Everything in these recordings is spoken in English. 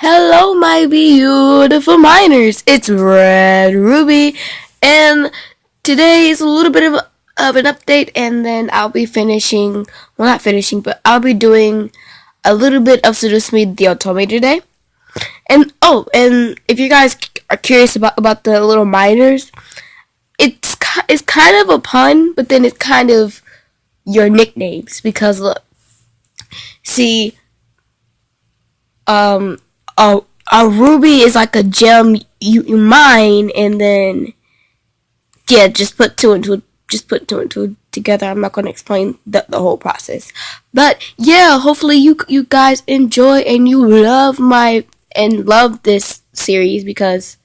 Hello, my beautiful miners. It's Red Ruby, and today is a little bit of an update, and then I'll be finishing. Well, not finishing, but I'll be doing a little bit of Seduce Me the otome today. And if you guys are curious about the little miners, it's kind of a pun, but then it's kind of your nicknames because look, see, um, a ruby is like a gem you mine, and then yeah, just put two and two together. I'm not going to explain the whole process, but yeah, hopefully you guys enjoy and you love this series because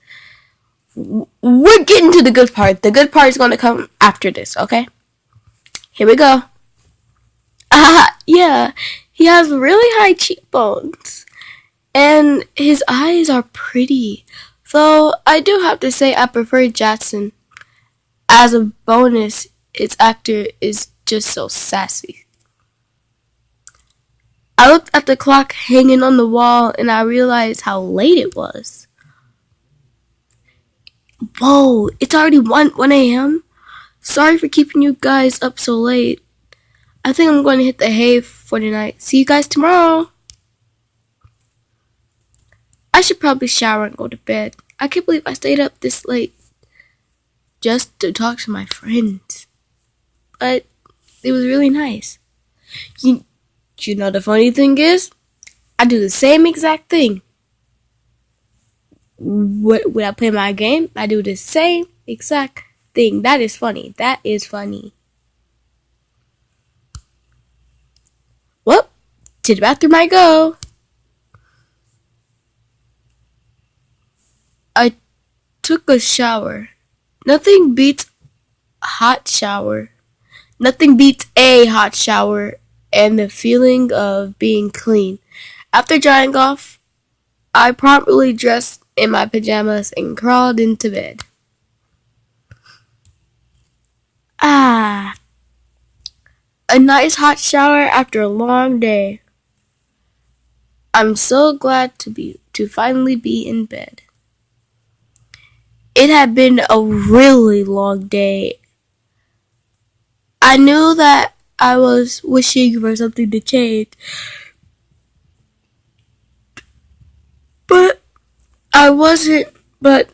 we're getting to the good part. The good part is going to come after this. Okay, here we go. Yeah, he has really high cheekbones. And his eyes are pretty. Though I do have to say I prefer Jackson. As a bonus, its actor is just so sassy. I looked at the clock hanging on the wall and I realized how late it was. Whoa, it's already 1 a.m.? Sorry for keeping you guys up so late. I think I'm going to hit the hay for tonight. See you guys tomorrow. I should probably shower and go to bed. I can't believe I stayed up this late just to talk to my friends. But it was really nice. You know the funny thing is, I do the same exact thing. When I play my game, I do the same exact thing. That is funny. That is funny. Well, to the bathroom I go. I took a shower. Nothing beats hot shower. Nothing beats a hot shower and the feeling of being clean. After drying off, I promptly dressed in my pajamas and crawled into bed. Ah, a nice hot shower after a long day. I'm so glad to finally be in bed. It had been a really long day. I knew that I was wishing for something to change, but I wasn't, but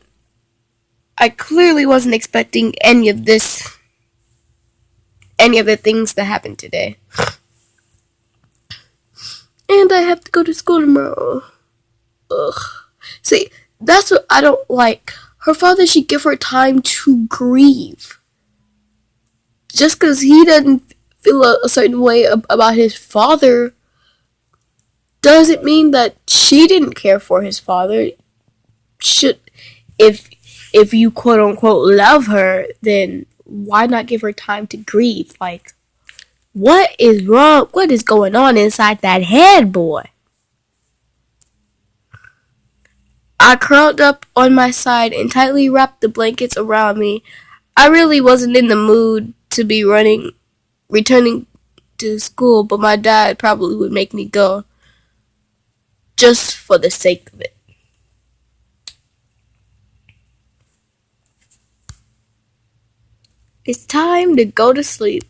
I clearly wasn't expecting any of the things that happened today. And I have to go to school tomorrow. Ugh. See, that's what I don't like. Her father should give her time to grieve. Just because he doesn't feel a certain way about his father doesn't mean that she didn't care for his father. Should if you quote unquote love her, then why not give her time to grieve? Like, what is wrong? What is going on inside that head, boy? I curled up on my side and tightly wrapped the blankets around me. I really wasn't in the mood to be returning to school, but my dad probably would make me go just for the sake of it. It's time to go to sleep.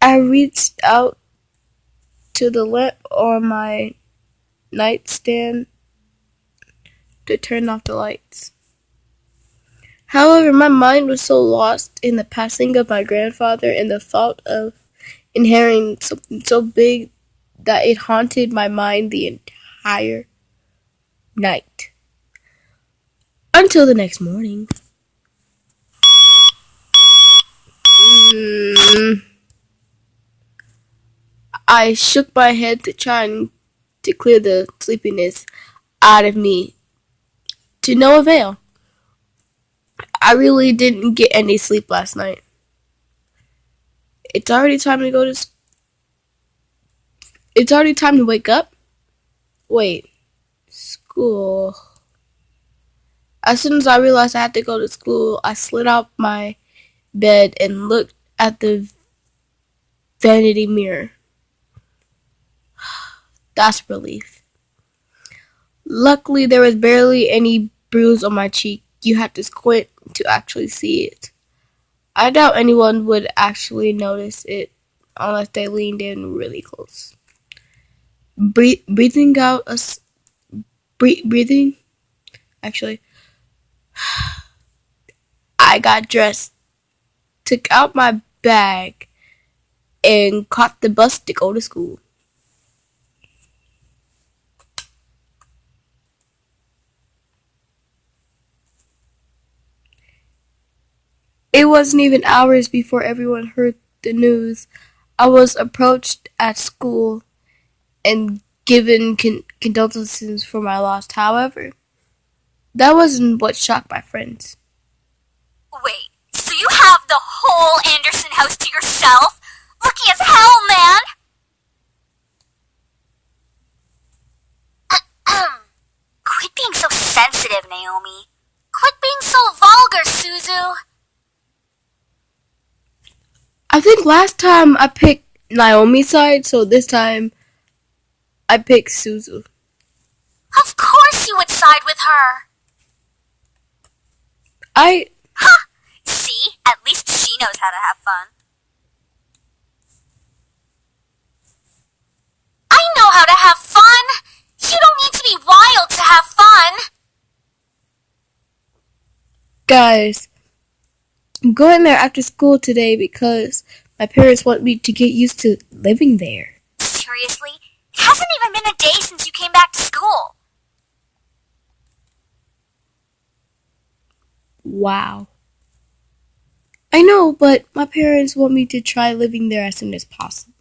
I reached out to the lamp on my nightstand to turn off the lights. However, my mind was so lost in the passing of my grandfather and the thought of inheriting something so big that it haunted my mind the entire night. Until the next morning. I shook my head to try to clear the sleepiness out of me. To no avail. I really didn't get any sleep last night. It's already time to It's already time to wake up? Wait. School. As soon as I realized I had to go to school, I slid out my bed and looked at the vanity mirror. That's relief. Luckily, there was barely any bruise on my cheek. You had to squint to actually see it. I doubt anyone would actually notice it unless they leaned in really close. Breathing out breathing. Actually, I got dressed, took out my bag, and caught the bus to go to school. It wasn't even hours before everyone heard the news. I was approached at school and given condolences for my loss. However, that wasn't what shocked my friends. Wait, so you have the whole Anderson house to yourself? Lucky as hell, man! Quit being so sensitive, Naomi. Quit being so vulgar, Suzu. I think last time I picked Naomi's side, so this time I picked Suzu. Of course you would side with her. Huh? See? At least she knows how to have fun. I know how to have fun! You don't need to be wild to have fun! Guys, I'm going there after school today because my parents want me to get used to living there. Seriously? It hasn't even been a day since you came back to school. Wow. I know, but my parents want me to try living there as soon as possible.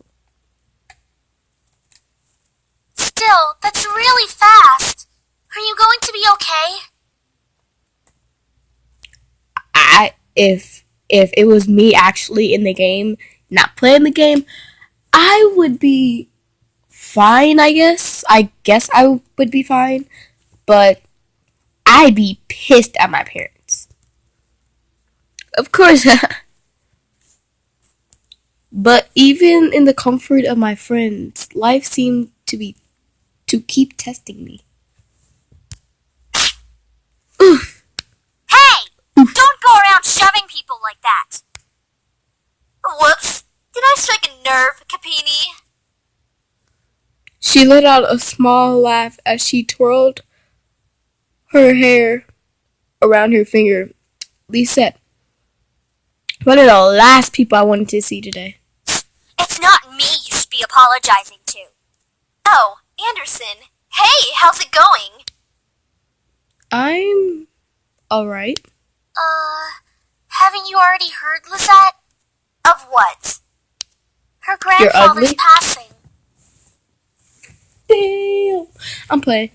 Still, that's really fast. Are you going to be okay? If it was me actually in the game, not playing the game, I would be fine, I guess. I guess I would be fine, but I'd be pissed at my parents. Of course. But even in the comfort of my friends, life seemed to keep testing me. Oof. Hey! Don't go around shoving people like that. Whoops. Did I strike a nerve, Capini? She let out a small laugh as she twirled her hair around her finger. Lisette, one of the last people I wanted to see today. It's not me you should be apologizing to. Oh, Anderson. Hey, how's it going? I'm alright. Haven't you already heard, Lisette? Of what? Her grandfather's passing. Damn. I'm playing.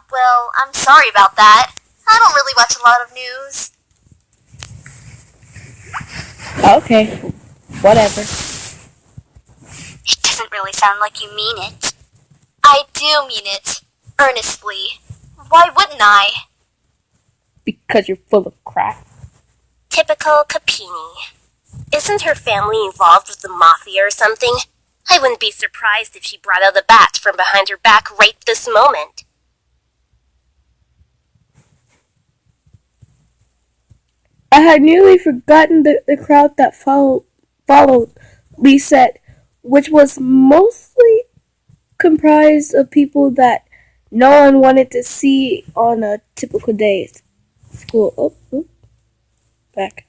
Well, I'm sorry about that. I don't really watch a lot of news. Okay. Whatever. It doesn't really sound like you mean it. I do mean it. Earnestly. Why wouldn't I? Because you're full of crap. Typical Capini. Isn't her family involved with the mafia or something? I wouldn't be surprised if she brought out the bat from behind her back right this moment. I had nearly forgotten the crowd that followed Lisette, which was mostly comprised of people that no one wanted to see on a typical day. School. Back.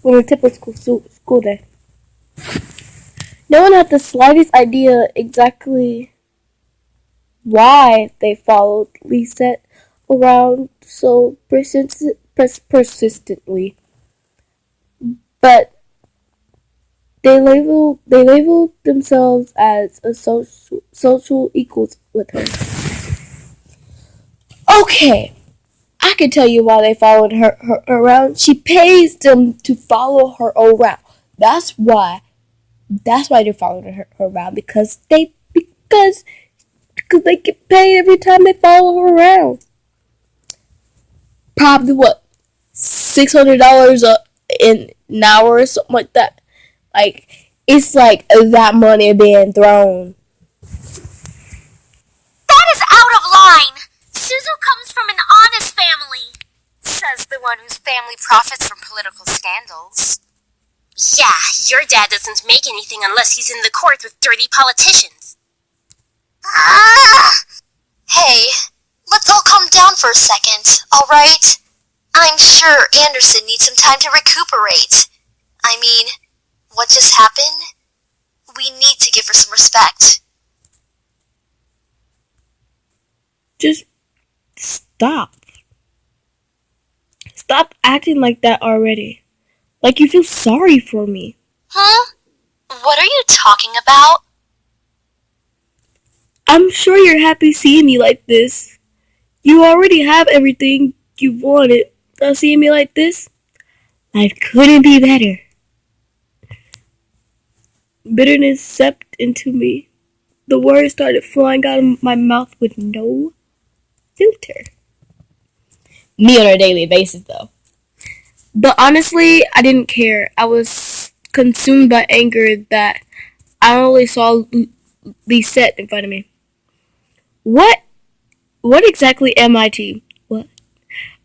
On a typical school day. No one had the slightest idea exactly why they followed Lisette around so persistently, but they labeled themselves as a social equals with her. Okay, I can tell you why they followed her around. She pays them to follow her around. That's why they're following her around because they get paid every time they follow her around. probably what, $600 an hour or something like that. Like, it's like that money being thrown. That is out of line. Suzu comes from an honest family, says the one whose family profits from political scandals. Yeah, your dad doesn't make anything unless he's in the court with dirty politicians. Hey, let's all calm down for a second, alright? I'm sure Anderson needs some time to recuperate. I mean, what just happened? We need to give her some respect. Just stop. Stop acting like that already. Like you feel sorry for me. Huh? What are you talking about? I'm sure you're happy seeing me like this. You already have everything you wanted. Now seeing me like this, life couldn't be better. Bitterness seeped into me. The words started flying out of my mouth with no filter. Me on a daily basis, though. But honestly, I didn't care. I was consumed by anger that I only saw Lisette in front of me. What? What exactly am I to you? What?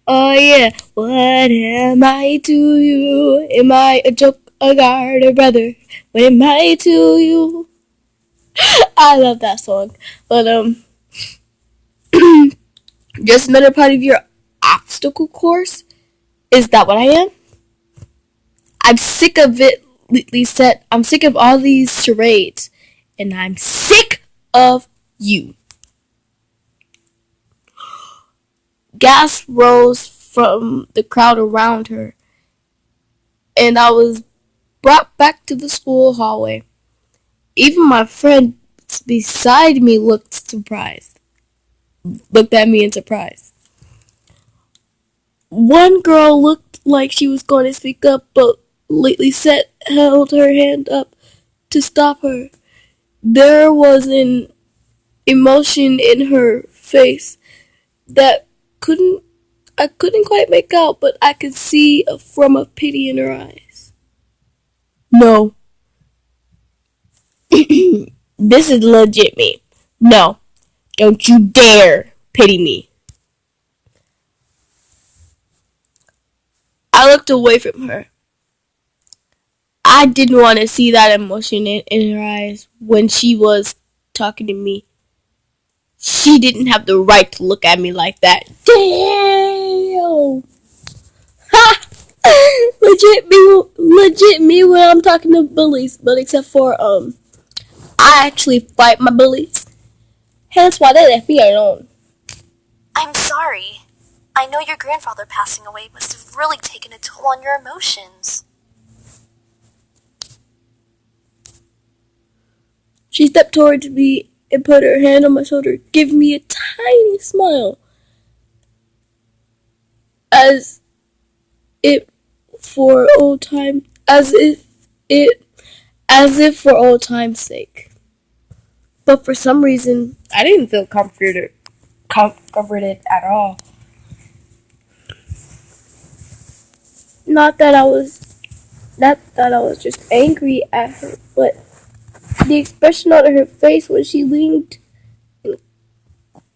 Oh yeah. What am I to you? Am I a joke, a guard, a brother? What am I to you? I love that song. But just another part of your obstacle course? Is that what I am? I'm sick of it, Lisette. I'm sick of all these charades. And I'm sick of you. Gas rose from the crowd around her, and I was brought back to the school hallway. Even my friend beside me looked at me in surprise. One girl looked like she was going to speak up, but Lisette held her hand up to stop her. There was an emotion in her face that I couldn't quite make out, but I could see from a pity in her eyes. No. This is legit me. No. Don't you dare pity me. I looked away from her. I didn't want to see that emotion in her eyes when she was talking to me. She didn't have the right to look at me like that. Damn! Ha! Legit me when I'm talking to bullies, but except for I actually fight my bullies. Hence why they left me alone. I'm sorry. I know your grandfather passing away must have really taken a toll on your emotions. She stepped towards me and put her hand on my shoulder, giving me a tiny smile. As if for old time's sake. But for some reason, I didn't feel comforted at all. Not that I was just angry at her, but the expression on her face when she leaned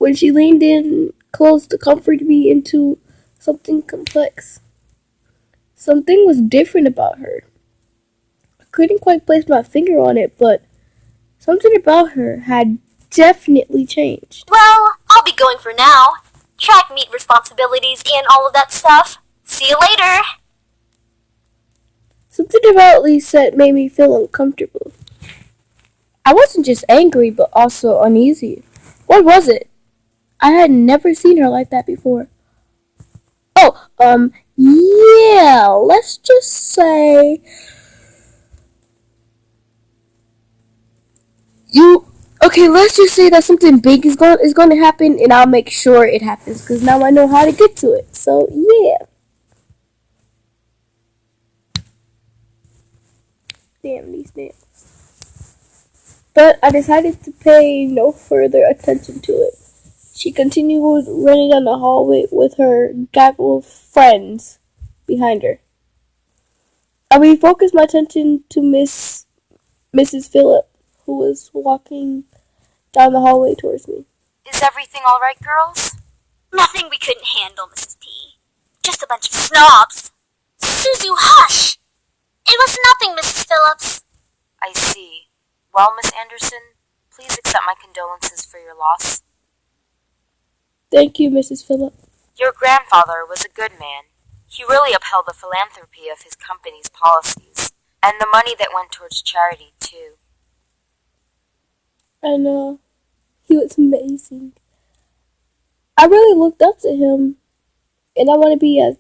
in close to comfort me into something complex. Something was different about her. I couldn't quite place my finger on it, but something about her had definitely changed. Well, I'll be going for now. Track meet responsibilities and all of that stuff. See you later. Something about Lisette made me feel uncomfortable. I wasn't just angry, but also uneasy. What was it? I had never seen her like that before. Oh, yeah, let's just say let's just say that something big is going to happen, and I'll make sure it happens because now I know how to get to it. So yeah. Damn these nails. But I decided to pay no further attention to it. She continued running down the hallway with her gaggle of friends behind her. I refocused my attention to Mrs. Phillip, who was walking down the hallway towards me. Is everything all right, girls? Nothing we couldn't handle, Mrs. P. Just a bunch of snobs. Suzu, hush! It was nothing, Mrs. Phillips. I see. Well, Miss Anderson, please accept my condolences for your loss. Thank you, Mrs. Phillip. Your grandfather was a good man. He really upheld the philanthropy of his company's policies, and the money that went towards charity, too. I know. He was amazing. I really looked up to him, and I want to be as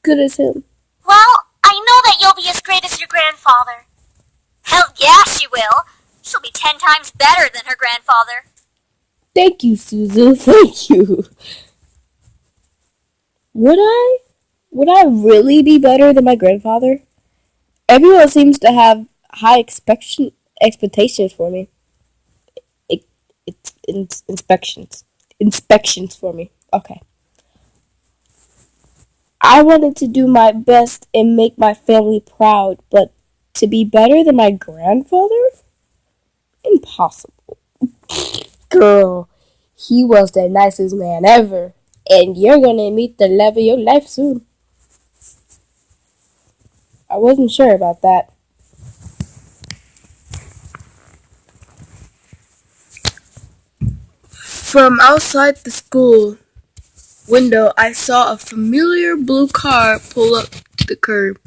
good as him. Well, I know that you'll be as great as your grandfather. Hell yeah, she will. She'll be 10 times better than her grandfather. Thank you, Suzu. Thank you. Would I really be better than my grandfather? Everyone seems to have high expectations for me. It's inspections for me. Okay. I wanted to do my best and make my family proud, but to be better than my grandfather? Impossible. Girl, he was the nicest man ever, and you're gonna meet the love of your life soon. I wasn't sure about that. From outside the school window, I saw a familiar blue car pull up to the curb.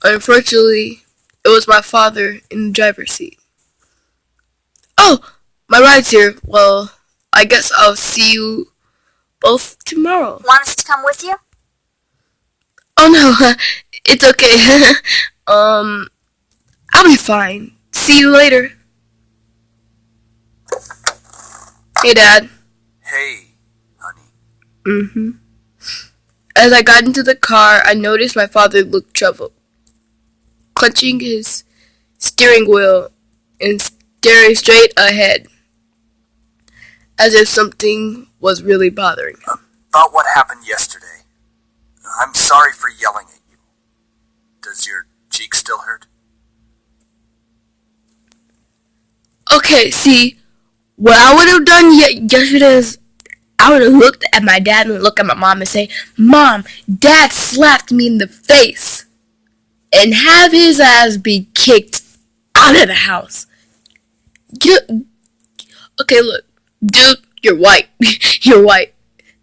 Unfortunately, it was my father in the driver's seat. Oh, my ride's here. Well, I guess I'll see you both tomorrow. Want us to come with you? Oh no, it's okay. I'll be fine. See you later. Hey, Dad. Hey, honey. Mm-hmm. As I got into the car, I noticed my father looked troubled, clutching his steering wheel and staring straight ahead, as if something was really bothering him. About what happened yesterday. I'm sorry for yelling at you. Does your cheek still hurt? Okay, see, what I would have done yesterday is I would have looked at my dad and looked at my mom and say, Mom, Dad slapped me in the face. And have his ass be kicked out of the house. Okay, look, dude, you're white. You're white.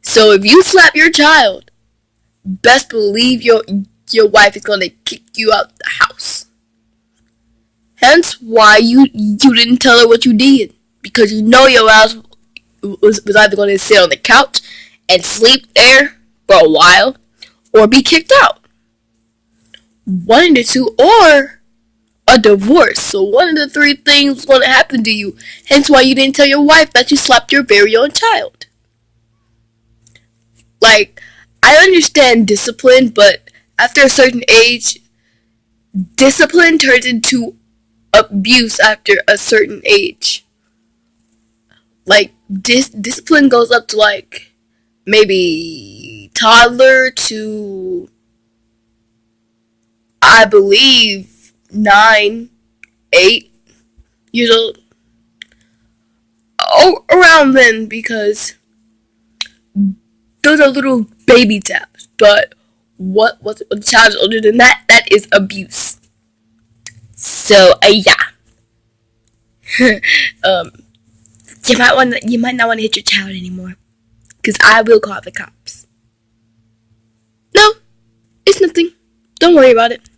So if you slap your child, best believe your wife is going to kick you out the house. Hence why you didn't tell her what you did. Because you know your ass was either going to sit on the couch and sleep there for a while or be kicked out. One of the two, or a divorce. So one of the three things was going to happen to you. Hence why you didn't tell your wife that you slapped your very own child. Like, I understand discipline, but after a certain age, discipline turns into abuse after a certain age. Like, discipline goes up to, like, maybe toddler to, I believe, 9, 8 years old. Oh, around then, because those are little baby taps. But what a child is older than that, that is abuse. So, yeah. You might not want to hit your child anymore. Because I will call the cops. No, it's nothing. Don't worry about it.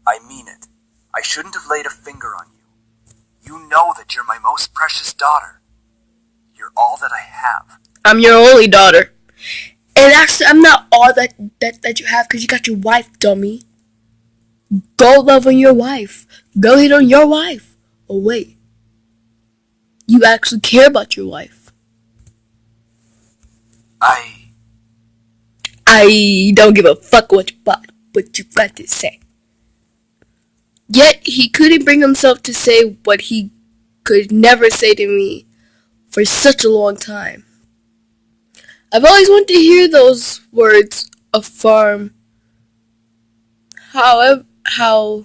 I mean it. I shouldn't have laid a finger on you. You know that you're my most precious daughter. You're all that I have. I'm your only daughter. And actually, I'm not all that you have because you got your wife, dummy. Go love on your wife. Go hit on your wife. Oh, wait. You actually care about your wife. I don't give a fuck what you got to say. Yet, he couldn't bring himself to say what he could never say to me for such a long time. I've always wanted to hear those words affirm how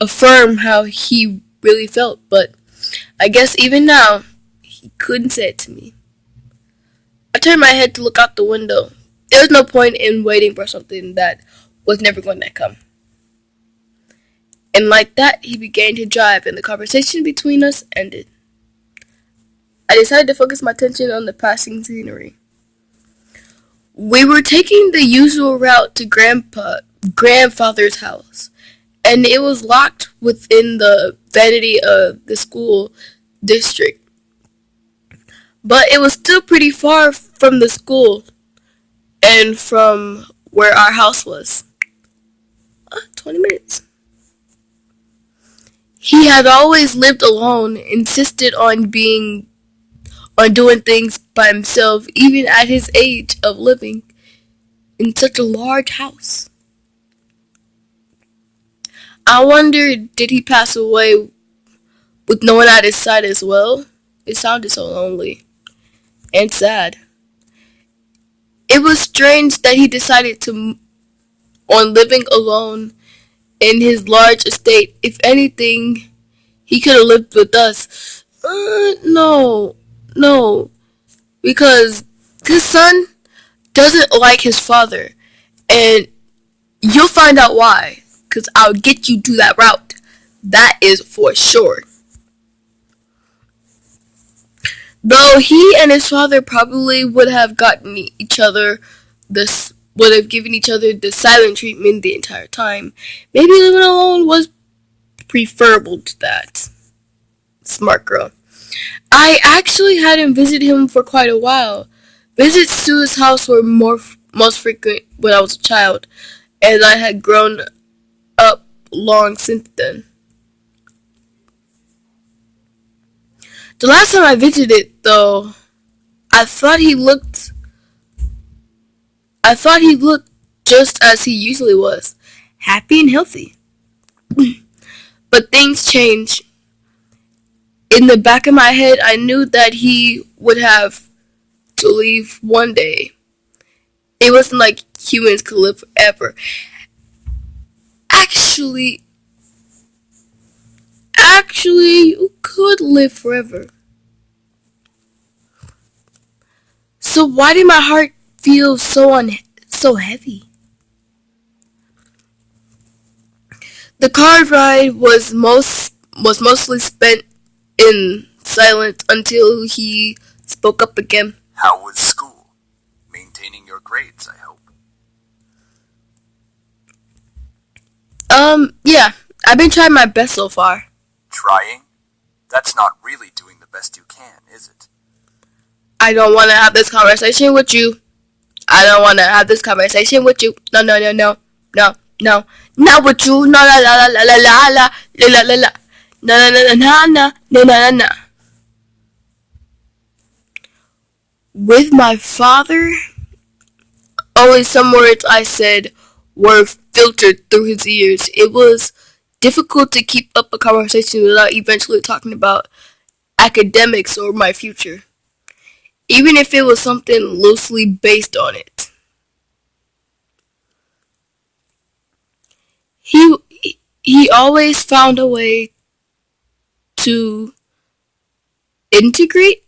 affirm how he really felt, but I guess even now he couldn't say it to me. I turned my head to look out the window. There was no point in waiting for something that was never going to come. And like that, he began to drive, and the conversation between us ended. I decided to focus my attention on the passing scenery. We were taking the usual route to grandfather's house, and it was locked within the vanity of the school district. But it was still pretty far from the school and from where our house was. 20 minutes. He had always lived alone, insisted on doing things by himself, even at his age of living in such a large house. I wonder, did he pass away with no one at his side as well? It sounded so lonely and sad. It was strange that he decided on living alone in his large estate. If anything, he could have lived with us. No, because his son doesn't like his father, and you'll find out why, because I'll get you to that route. That is for sure. Though he and his father probably would have given each other the silent treatment the entire time, maybe living alone was preferable to that. Smart girl. I actually hadn't visited him for quite a while. Visits to his house were most frequent when I was a child, and I had grown up long since then. The last time I visited, though, I thought he looked just as he usually was, happy and healthy. But things changed. In the back of my head, I knew that he would have to leave one day. It wasn't like humans could live forever. Actually, you could live forever. So why did my heart feel so heavy? The car ride was mostly spent in silence until he spoke up again. How was school? Maintaining your grades, I hope. Yeah, I've been trying my best so far. Trying? That's not really doing the best you can, is it? I don't want to have this conversation with you. No, not with you. No, la, la, la, la, la, la, la, la, la. No, no, no, no, no, no, no, no. With my father, only some words I said were filtered through his ears. It was difficult to keep up a conversation without eventually talking about academics or my future, even if it was something loosely based on it. He always found a way to integrate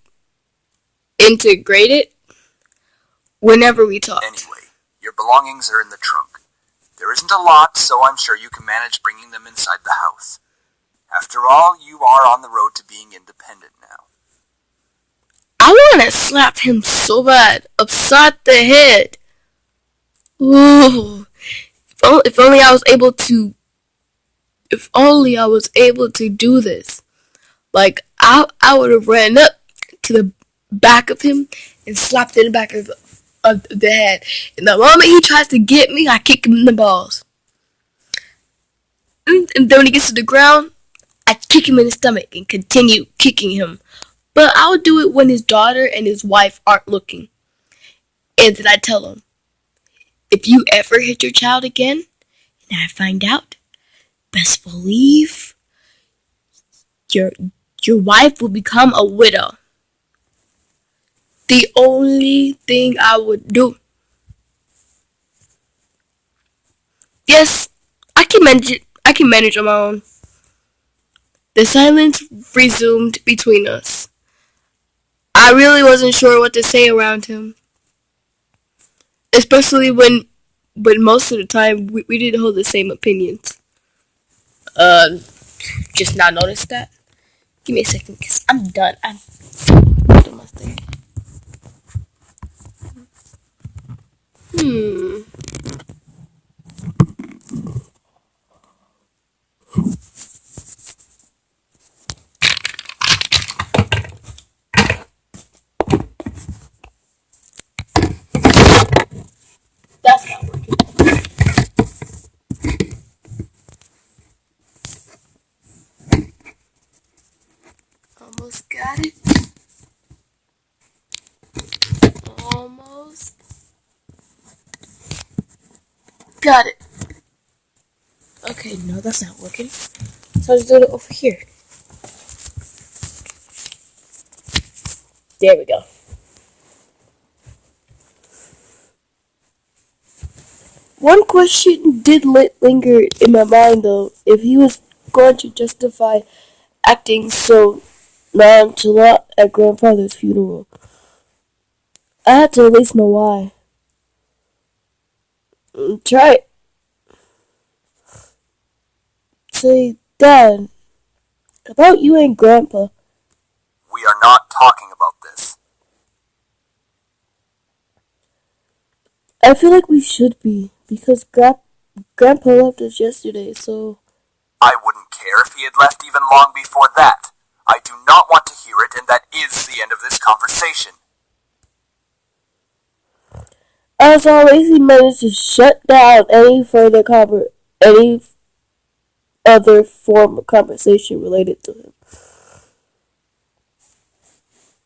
it whenever we talked. Anyway, your belongings are in the trunk. There isn't a lot, so I'm sure you can manage bringing them inside the house. After all, you are on the road to being independent now. I want to slap him so bad, upside the head. Ooh, if only I was able to. If only I was able to do this. Like I would have ran up to the back of him and slapped in the back of the head. And the moment he tries to get me, I kick him in the balls. And then when he gets to the ground, I kick him in the stomach and continue kicking him. But I'll do it when his daughter and his wife aren't looking. And then I tell him, if you ever hit your child again, and I find out, best believe your wife will become a widow. The only thing I would do. Yes, I can manage it. I can manage on my own. The silence resumed between us. I really wasn't sure what to say around him, especially when most of the time we didn't hold the same opinions. Uh, just not noticed that. Give me a second, cause I'm done. I'm done my thing. Hmm. That's not working. Almost got it. Almost got it. Okay, no, that's not working. So I'll just do it over here. There we go. One question did linger in my mind though. If he was going to justify acting so nonchalant at grandfather's funeral, I had to at least know why. Try it. Say, Dad, about you and Grandpa. We are not talking about this. I feel like we should be, because Grandpa left us yesterday, so... I wouldn't care if he had left even long before that. I do not want to hear it, and that is the end of this conversation. As always, he managed to shut down any other form of conversation related to him.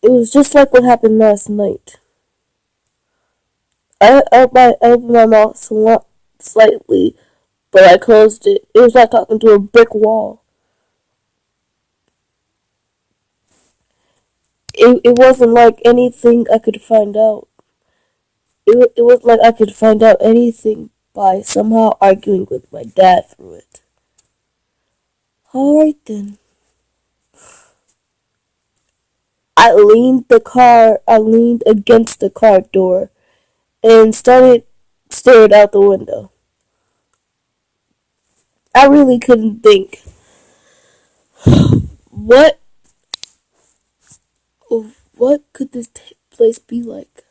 It was just like what happened last night. I opened my mouth slightly, but I closed it. It was like talking to a brick wall. It wasn't like anything I could find out. It was like I could find out anything by somehow arguing with my dad through it. Alright then. I leaned against the car door and stared out the window. I really couldn't think. What what could this place be like?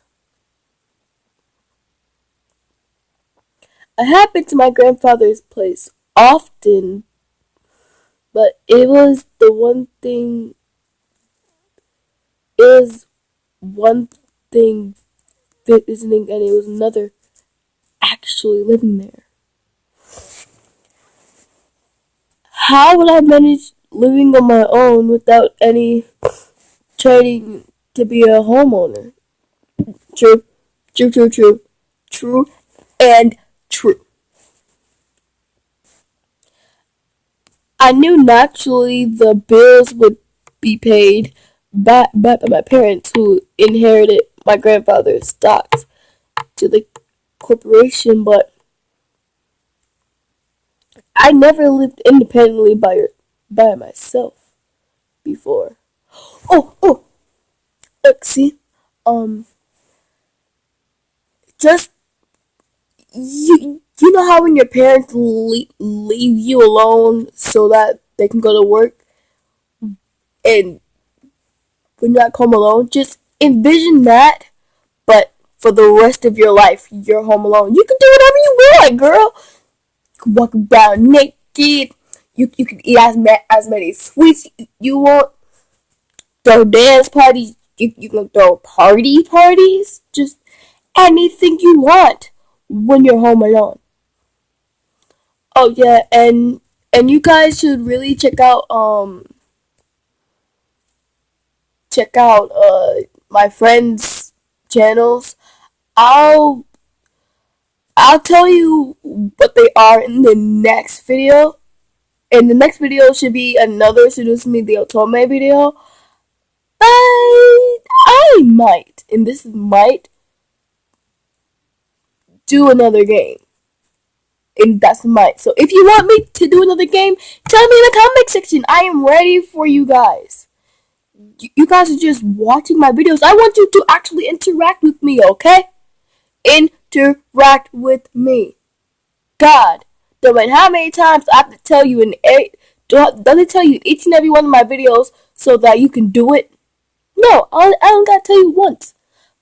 I have been to my grandfather's place often, but it was one thing visiting, and it was another actually living there. How would I manage living on my own without any training to be a homeowner? True, true, true, true, true, and true. I knew naturally the bills would be paid by my parents, who inherited my grandfather's stocks to the corporation, but I never lived independently by myself before. Oh, look, see, just you know how when your parents leave you alone so that they can go to work, and when you're at home alone, just envision that, but for the rest of your life, you're home alone. You can do whatever you want, girl. You can walk around naked. You can eat as many sweets you want. Throw dance parties. You can throw parties. Just anything you want when you're home alone. Oh yeah, and you guys should really check out my friends' channels. I'll I'll tell you what they are in the next video. And the next video should be another Seduce Me the Otome video. Bye! I might, and this is might, do another game. And that's might. So if you want me to do another game, tell me in the comment section. I am ready for you guys. You guys are just watching my videos. I want you to actually interact with me, okay? Interact with me. God, no matter how many times I have to tell you does it tell you each and every one of my videos so that you can do it? No, I don't gotta tell you once.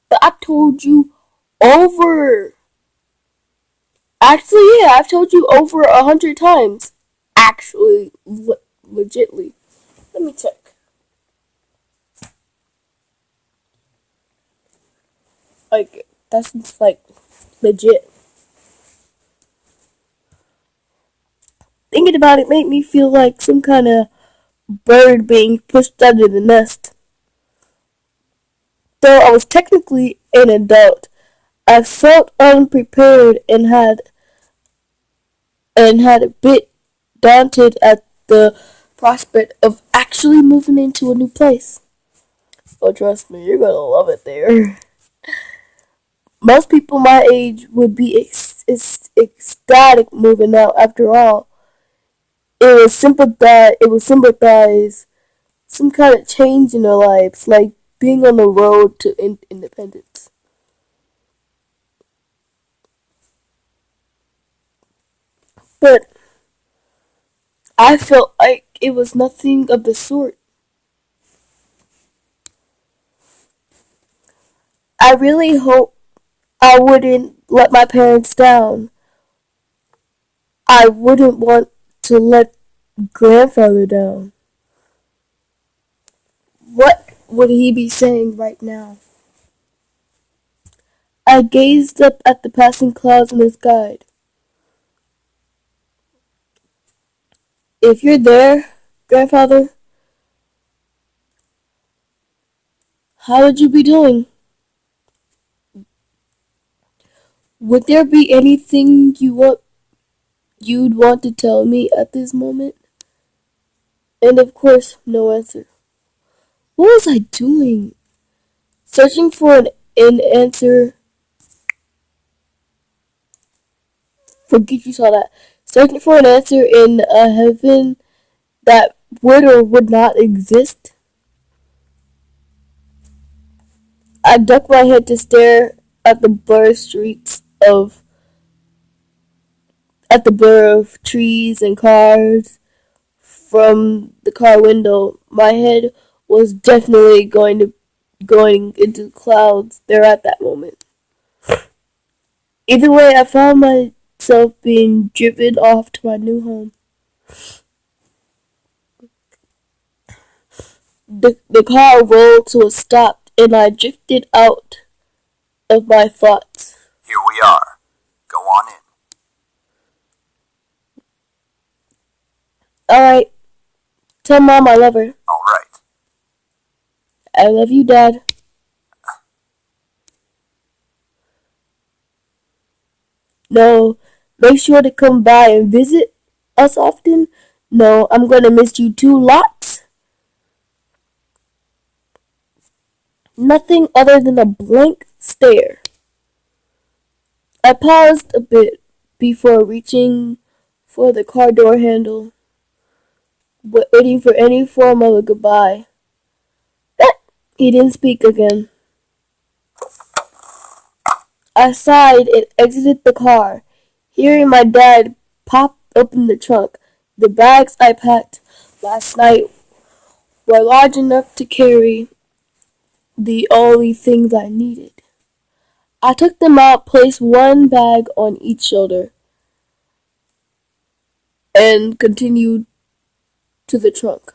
But I've told you over. Actually, yeah, I've told you over 100 times. Actually, legitly. Let me check. Like, that's like legit. Thinking about it made me feel like some kind of bird being pushed out of the nest. Though I was technically an adult, I felt unprepared and had a bit daunted at the prospect of actually moving into a new place. Oh, trust me, you're gonna love it there. Most people my age would be ecstatic moving out. After all, It would sympathize some kind of change in their lives, like being on the road to independence. But I felt like it was nothing of the sort. I really hope I wouldn't let my parents down. I wouldn't want to let grandfather down. What would he be saying right now? I gazed up at the passing clouds in the sky. If you're there, grandfather, how would you be doing? Would there be anything you'd want to tell me at this moment? And of course, no answer. What was I doing? Searching for an answer. Forget you saw that. Searching for an answer in a heaven that would or would not exist. I ducked my head to stare at the blur streets of at the blur of trees and cars from the car window. My head was definitely going into the clouds there at that moment. Either way, I found myself being driven off to my new home. The car rolled to a stop and I drifted out of my thoughts. Here we are. Go on in. Alright, tell Mom I love her. All right. I love you, Dad. No, make sure to come by and visit us often. No, I'm gonna miss you too lots. Nothing other than a blank stare. I paused a bit before reaching for the car door handle, waiting for any form of a goodbye. But he didn't speak again. I sighed and exited the car, hearing my dad pop open the trunk. The bags I packed last night were large enough to carry the only things I needed. I took them out, placed one bag on each shoulder, and continued to the trunk.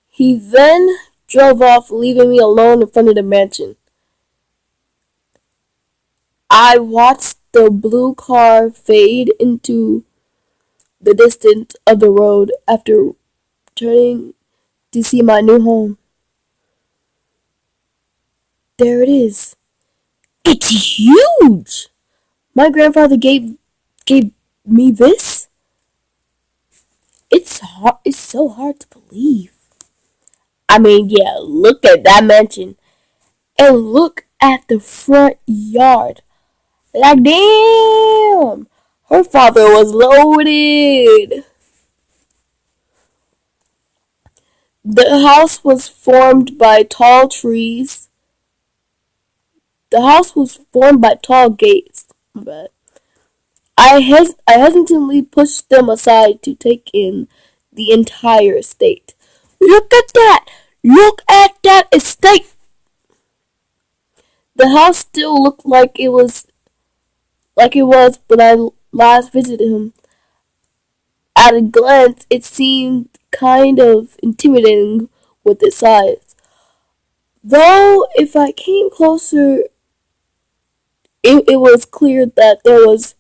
He then drove off, leaving me alone in front of the mansion. I watched the blue car fade into the distance of the road after turning to see my new home. There it is. It's huge! My grandfather gave me this? It's so hard to believe. I mean, yeah, look at that mansion. And look at the front yard. Like, damn! Her father was loaded. The house was formed by tall trees. The house was formed by tall gates. But I hesitantly pushed them aside to take in the entire estate. Look at that! Look at that estate! The house still looked like it was when I last visited him. At a glance, it seemed kind of intimidating with its size. Though, if I came closer, it was clear that there was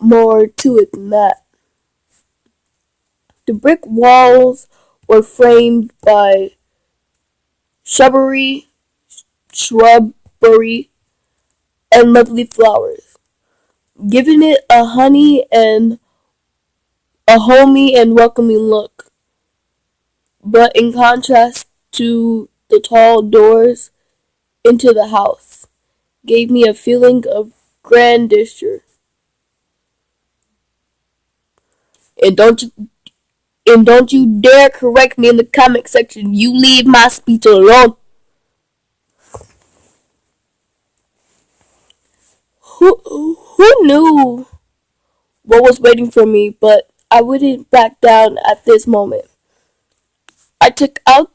more to it than that. The brick walls were framed by shrubbery, shrubbery, and lovely flowers, giving it a homey and welcoming look. But in contrast to the tall doors into the house, gave me a feeling of grandeur. And don't you dare correct me in the comment section. You leave my speech alone. Who knew what was waiting for me? But I wouldn't back down at this moment. I took out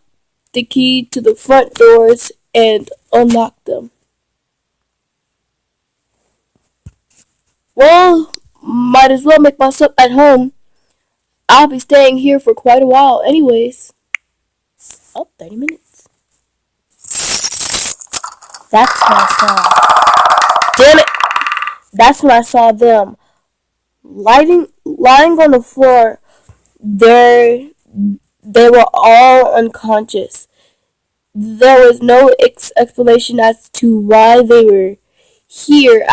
the key to the front doors and unlocked them. Well, might as well make myself at home. I'll be staying here for quite a while anyways. Oh, 30 minutes. That's what I saw. Damn it! That's when I saw them. Lying on the floor. They were all unconscious. There was no explanation as to why they were here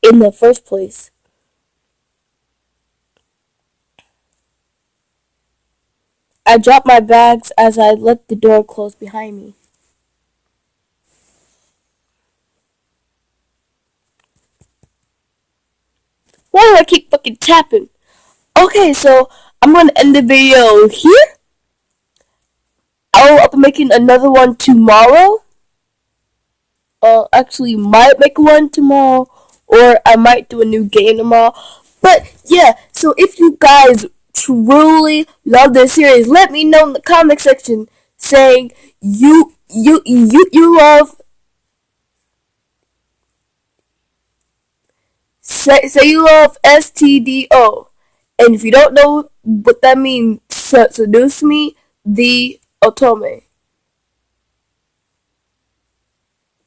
in the first place. I dropped my bags as I let the door close behind me. Why do I keep fucking tapping? Okay, so I'm gonna end the video here. I'll be making another one tomorrow. Actually, might make one tomorrow, or I might do a new game tomorrow. But yeah, so if you guys truly love this series, let me know in the comment section saying you love. Say you love STDO, and if you don't know what that means, seduce me the otome.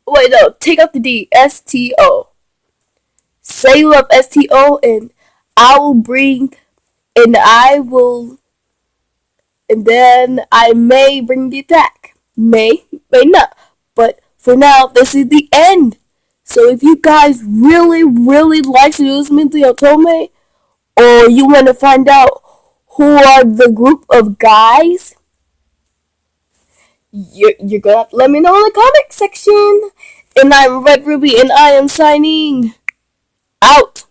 Wait, no, take out the D. STO. Say you love STO, and I will bring, and I will, and then I may bring the attack. May not. But for now, this is the end. So if you guys really like Seduce Me the Otome, or you want to find out who are the group of guys, you're gonna have to let me know in the comment section. And I'm Red Ruby, and I am signing out.